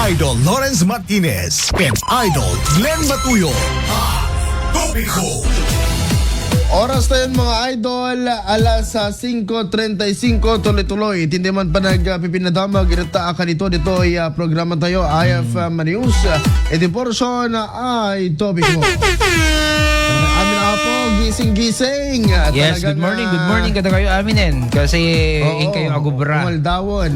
Idol Lawrence Martinez and Idol Glenn Matuyo. Topiko. Oras na yun mga idol, alas 5:35 tuloy-tuloy. Hindi man pa nagpipinadamag, irata ka dito ay programa tayo, IFM News. Iti portion ay topic mo. Amin na po, gising-gising. Yes, good morning kada kayo aminin. Kasi kayo agubra.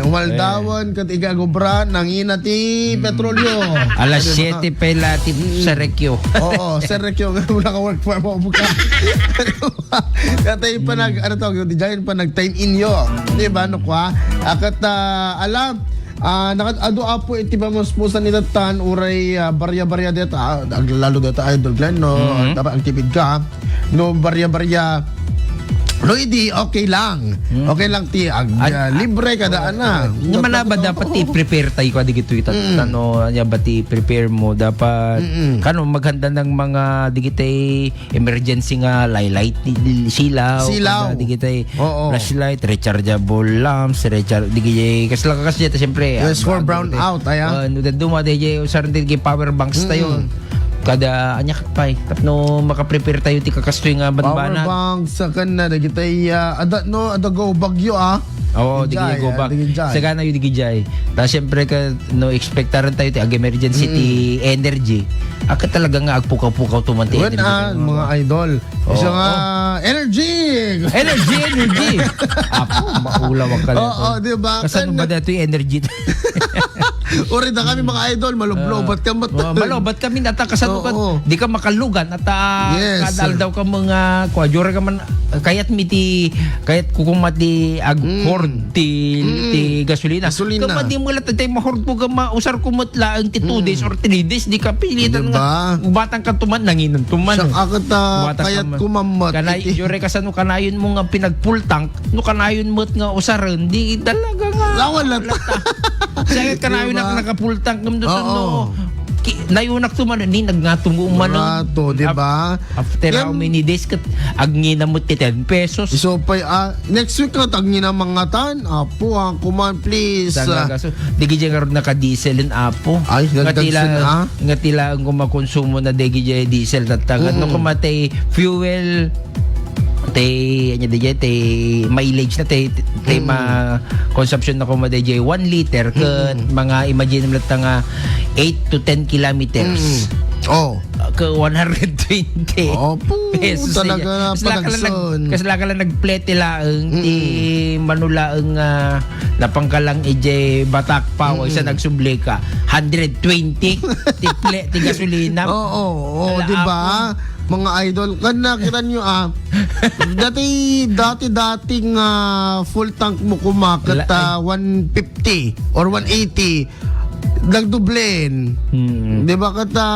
Umaldawon, kat igagubra, nangina ti petrolyo. Alas 7 pelati sa rekyo. Oo, sa rekyo, wala ka work from home ka. Katay pa diyan pa nag-time in yo. Di ba, no kwa? Akat alam, nakadado apo iti ba mas pusan nila tan uray barya-barya deta lalo deta idol Glenn no dapat ang tipid ka no barya-barya no hindi okay lang ti libre kada ana Naman na ba dapat i-prepare tayo ka digito itano nya ba prepare mo dapat kano maghanda ng mga digitay emergency nga light silaw digitay flashlight rechargeable lamps digitay kasi siyempre yes for brown out aya duma digitay usar digitay power banks tayo kada anya kapay tapno makaprepare tayo ti kakastoy nga banbanan power bank sa kana dagitay adago bagyo Oo, digijay go back. Sagana yung digijay. Tapos syempre ka expectaran tayo ti emergency ti energy. Aka talaga nga agpukaw-pukaw tumanti energy. Mga idol. Isa nga energy. Apo, maulawag ka Oo, di ba? Kasano ba dito yung energy? Ori na kami mga idol, malublobat ka malobat kami nata kasano ka di ka makalugan at kadal daw ka mga kwadjura ka man kayat kukumati aghord ti gasolina kamati mo lat tay mahord po ka mausar kumot laang ti 2 days or 3 days di ka pilitan nga batang ka tuman nanginan tuman kayat kumamot kanay jure kasano kanayon mo nga pinag full tank no kanayon mo nga usaran di talaga nga lawala Sayat ka na yun naka-full tank naman doon no. Nayunak tuman ni nagngatumo man di ba? After how many days kat agngina mo ti 10 pesos. So pa next week kat agngina mga tan. Apo kuman please. So digi jay naka-diesel in apo. Ay nagdagsan ngatila ang kumakonsumo na digi jay diesel tatagan no kumatay fuel mileage na consumption na ko DJ 1 liter kat mga imagine mo nga 8 to 10 kilometers ka 120 pesos talaga kasi lang nagplete laang ti manulaang napangkalang ije batak pa isa nagsubli ka 120 ti gasolina di ba mga idol kan nakita nyo dating full tank mo kumakat 150 or 180 nagdublen di ba kata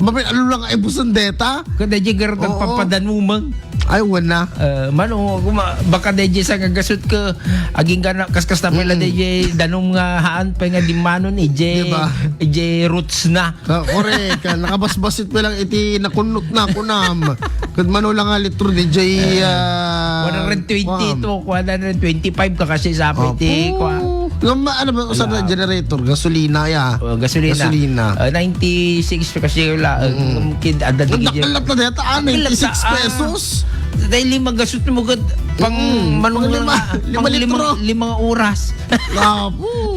ano lang ay busan deta kada jigar nagpapadan mo mang ay wala mano baka DJ sa gagasot ka aging ka kaskas na pala DJ danong nga haan pa nga di manon DJ roots na correct nakabasbasit pa lang iti nakunot na kunam kad mano lang nga litro DJ 120 to 125 ka kasi sa iti ano ba usap na generator gasolina gasolina 96 kasi wala kid ada nakalat na deta 96 pesos dahil magasot mo gud pang limang oras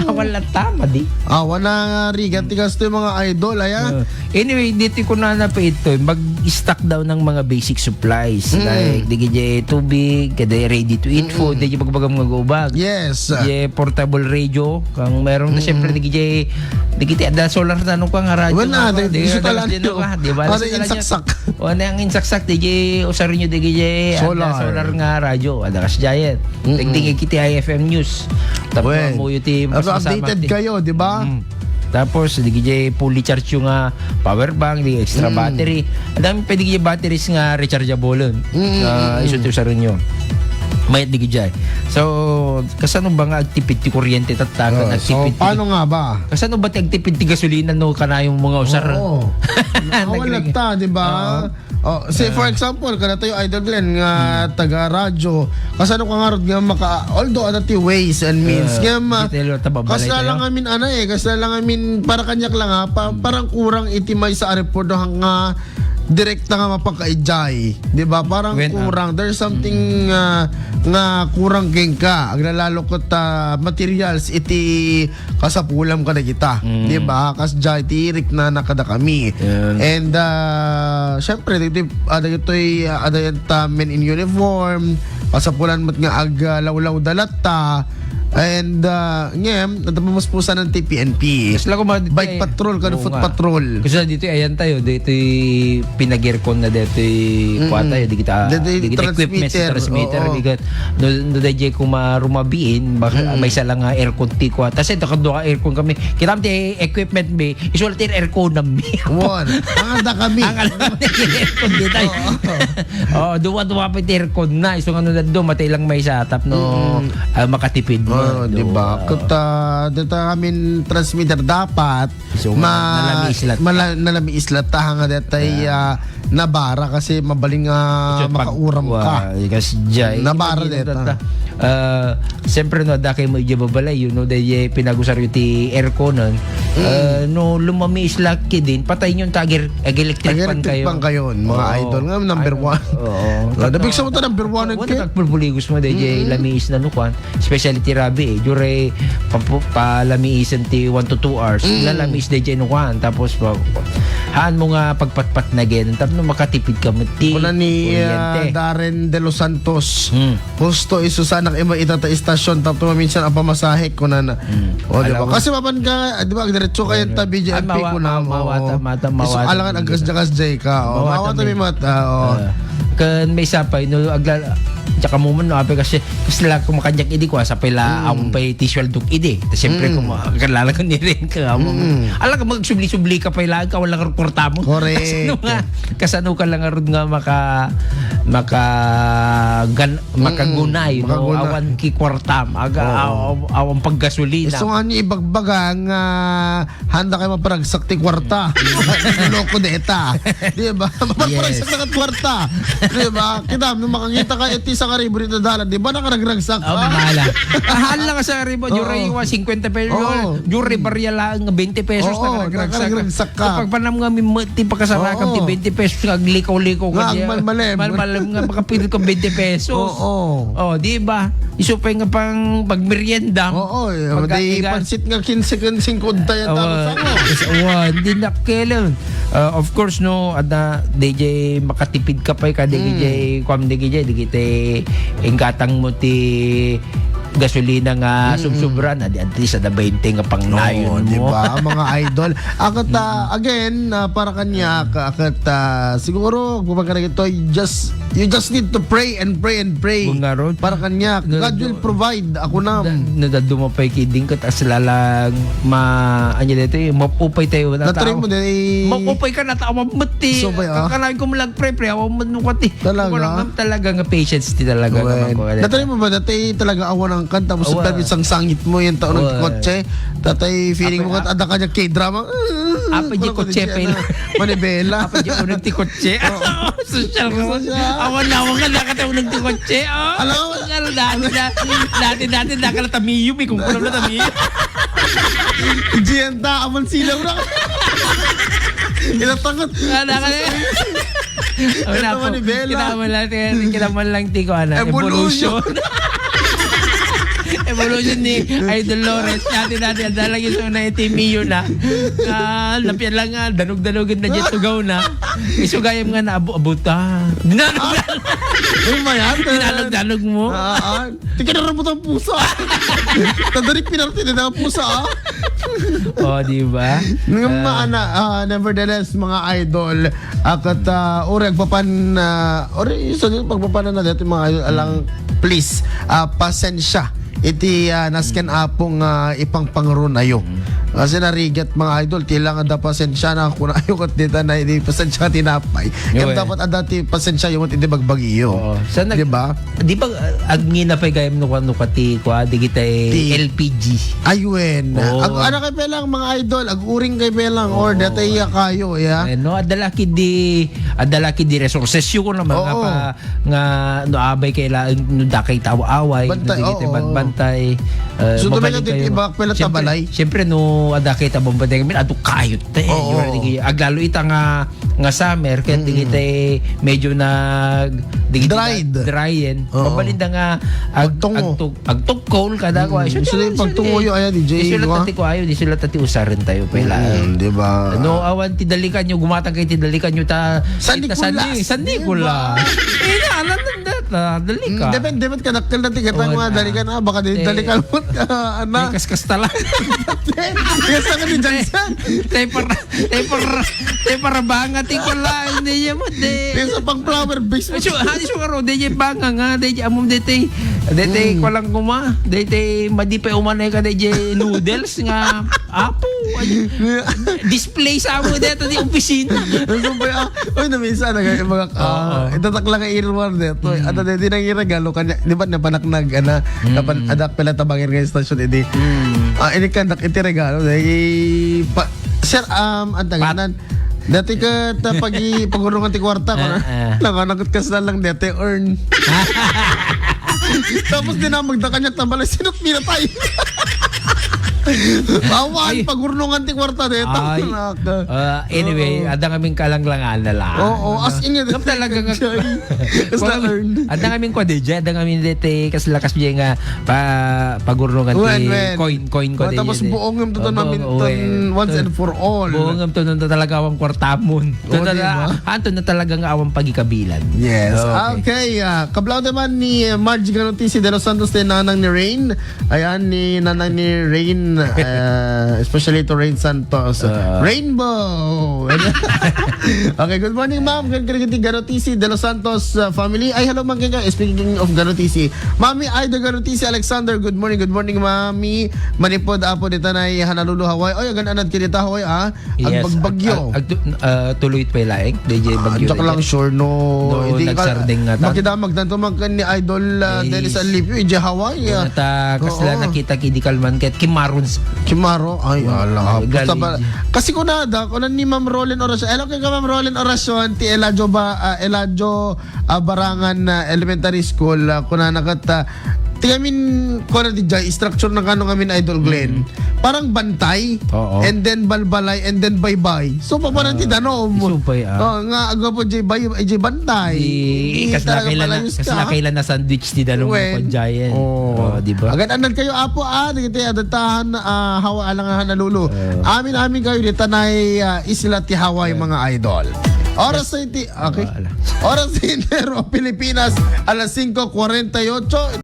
wala tama di wala rigat tigas to yung mga idol anyway dito ko na pa ito mag-stock daw ng mga basic supplies like digijay tubig kada ready to eat food digijay pagbagang mga gubag portable radio kang meron na syempre digijay ada solar na nung kang radyo wala di ba ang insaksak digijay usarin nyo digijay solar nga radyo ada kas giant tingting kiti IFM News tapos mo yuti updated kayo di ba tapos digijay fully charge yung power bank di extra battery ang dami pwede digijay batteries nga rechargeable isut usarin nyo Mayat di gijay. So, kasano ba nga agtipid ti kuryente tatagan So, agtipid? paano nga ba? Kasano ba ti agtipid ti gasolina no kana yung mga usar? Oo. Nakawalat ta, di ba? Say for example, kada tayo Idol Glenn nga taga-radyo, kasano ka nga rod nga although ano ti ways and means nga kasala lang amin kasala lang amin para kanyak lang parang kurang itimay sa areporto nga direkta nga mapakaijay, 'di ba? Parang kurang. There's something nga kurang king ka. Aglalalo ko ta materials iti kasapulam kada kita, 'di ba? Kas jay tirik na nakada kami. And syempre ada men in uniform, kasapulan mat nga lawlaw dalata. And ngem natapamuspusan ng TPNP. Bike patrol foot patrol. Kasi dito ayan tayo, dito pinag-aircon na dito kuha tayo, di kita equipment sa transmitter, di kat no dayjay ko marumabiin baka may isa lang aircon ti kuha. Tas ito kado ka aircon kami. Kita ti equipment mi, isulat ti aircon na mi. Won. Angada kami. Aircon di tayo. Duwa pa ti aircon na. Iso nga do matay lang may satap no makatipid mo. Di ba? Dito kami transmitter dapat so, nalami islat nga detay nabara kasi mabaling makauram ka. Kasi jay nabara deta. Siyempre no da kay mo ijababalay yun no day pinagusaryo ti aircon no lumami islat ki din patay yung tagir electric pan kayo mga idol nga number 1. Dabig sa mo ta number 1 wala nagpulpuligos mo day lamiis na no kwan especially ti rabi jure palamiisan ti 1 to 2 hours lalamiis day no kwan tapos haan mo nga pagpatpat na gen tapos no makatipid ka mo ti kuna ni Darren De Los Santos gusto isusan ang ima itata istasyon tapos minsan ang pamasahe ko na diba? Kasi mapan ka diba diretso kayo ta BJMP ko na mawata alangan agas jay ka mawata mi mata kan may sapay no tsaka mo man no ape kasi lang kung makanyak idi ko sa pila amon pay tisual duk idi siyempre kung kalala ko ni rin ka ala ka magsubli-subli ka pa ilang ka wala ka reporta mo correct kasano ka lang arud nga makagunay no awan ki kwartam awan paggasolina so nga ni ibagbagang handa kayo maparagsak ti kwarta loko deta di ba maparagsak na kwarta di ba kita makakita ka iti sa karibo rito dalan di ba nakaragsak ka mahala ahal lang sa karibo jure 50 pesos jure barya lang 20 pesos nakaragsak ka kapag panam nga ti pakasarakan ti 20 pesos aglikaw-likaw ka diya malmalem nga makapilit ko 20 pesos di ba isupay nga pang pagmerienda di pansit nga 15 tayo di nakailan of course no ada DJ makatipid ka pa ka DJ kwam DJ di kita ingkatang mo ti gasolina nga sumsubran at least sa 20 nga pang nayon mo diba mga idol akat again para kanya akat siguro pagkakita ito you just need to pray para kanya God will provide ako na nadadumapay kiding kat aslalang anya dito mapupay tayo natry mo din mapupay ka na tao mamuti kakanain ko malag pre awan mo kati talaga nga patience ti talaga natry mo ba dati talaga awan ang kanta mo sa isang sangit mo yung taon ng kotse tatay feeling mo kat ada ka niya K-drama apa di kotse manibela apa di unang ti kotse social ko awan ka nakataunang ti kotse alam dati nakalatamiyo may kung kulam na tamiyo Gienta aman silaw na inatakot kinaman lang ti ko evolution evolution ni Idol Lawrence dati adalang yung na itimiyo na lapian lang nga danog-danogan na dyan tugaw na isugayam nga na abuta dinalog-danog mo tikinarapot ang pusa tadarik pinartin na ang pusa diba nevertheless mga idol akat uri agpapan uri isa din pagpapanan na dito mga idol alang please pasensya iti nasken apong ipang pangronayo. Kasi narigat mga idol, tilang ada pasensya na kung ayaw kat dita na hindi pasensya tinapay. Yung dapat ada ti pasensya yung hindi bagbagiyo. Sana, diba? Di ba agngina pa gayam no kati kwa di kita LPG. Ayun. Ano kay pelang mga idol, aguring kay pelang or datay kayo ya. No adalaki di resources yu ko naman nga pa nga no abay kay la no dakay tawa-away no di kita bantay. So tumayo ti ibak pela tabalay. Siyempre no ada kita bombardeng min adu kayot te. Aglalo ita nga summer kaya di kita medyo nag dryen. Pabalinda nga agtog coal kada ko. Sila pagtunguyo aya DJ. Sila tati ko ayo, di sila tati usarin tayo pala. Di ba? No awan ti dalikan nyo gumatang kay ti dalikan nyo ta San Nicolas. Alam na dalika. Depende ka nakkel natin kita mga dalikan baka dalikan mo ana. Kaskas tala. Yes, ako ni Jansan. Tay para banga ti ko la hindi niya mo de. Yes, pang flower base. So hani so karo de banga nga de amom de tay ko lang kuma. De tay madipe umanay ka de noodles nga apo. Display sa mo de di opisina. So ba oy na minsan mga itatak lang ang irwar dito. Ada de nang iregalo kanya. Di ba napanaknag napan adak pala tabangin nga stasyon edi. Ini kan dak iti regalo dahil sir ang taganan dati ka pagurungan ti kwarta ko na nagot kas na lang dati earn tapos din na magdakanya tambala sinot mina tayo bawan pagurungan ti kwarta dito anyway ada kaming kalanglangan na lang as in nga talaga nga kas na earn ada kaming kwa deja ada kaming dete kas lakas biya nga pagurungan ti coin ko tapos buong yung tuto namin once and for all buong yung tuto na talaga awang kwartamon anto na talaga nga awang pagikabilan. Yes. Okay. Kablaw naman ni Margie Ganotisi de Los Santos de nanang ni Rain. Ayan ni nanang ni Rain especially to Rain Santos. Rainbow. Okay, good morning ma'am. Ganotisi Ganotisi de Los Santos family. Ay hello ma'am kaya speaking of Ganotisi. Mami Aida Ganotisi Alexander. Good morning mami. Manipod apo dita na Honolulu Hawaii. Oy gananad kita Hawaii ang bagbagyo. Tuloy pa laing DJ bagyo. Joke lang sure no. Hindi nagsarding nga ta. Makidamag tanto man ni Idol Dennis Alipio ije Hawaii. Kasla nakita kidikal man ket Kimaro ay ala. Kasi ko na ni Ma'am Rolin Orasyon. Hello kay Ma'am Rolin Orasyon ti Eladio Barangan Elementary School kuna nakat Tingamin ko na di jay structure ng kanong amin Idol Glenn. Parang bantay and then balbalay and then bye-bye. So papanan ti danom. Isupay nga aga po jay bantay. Kasi kailan na sandwich ti danom ko giant. Di ba? Agad anan kayo apo dito adatahan hawa alang Honolulu. Amin kayo dito tanay isla ti Hawaii mga idol. Oras sa Pilipinas alas 5:48.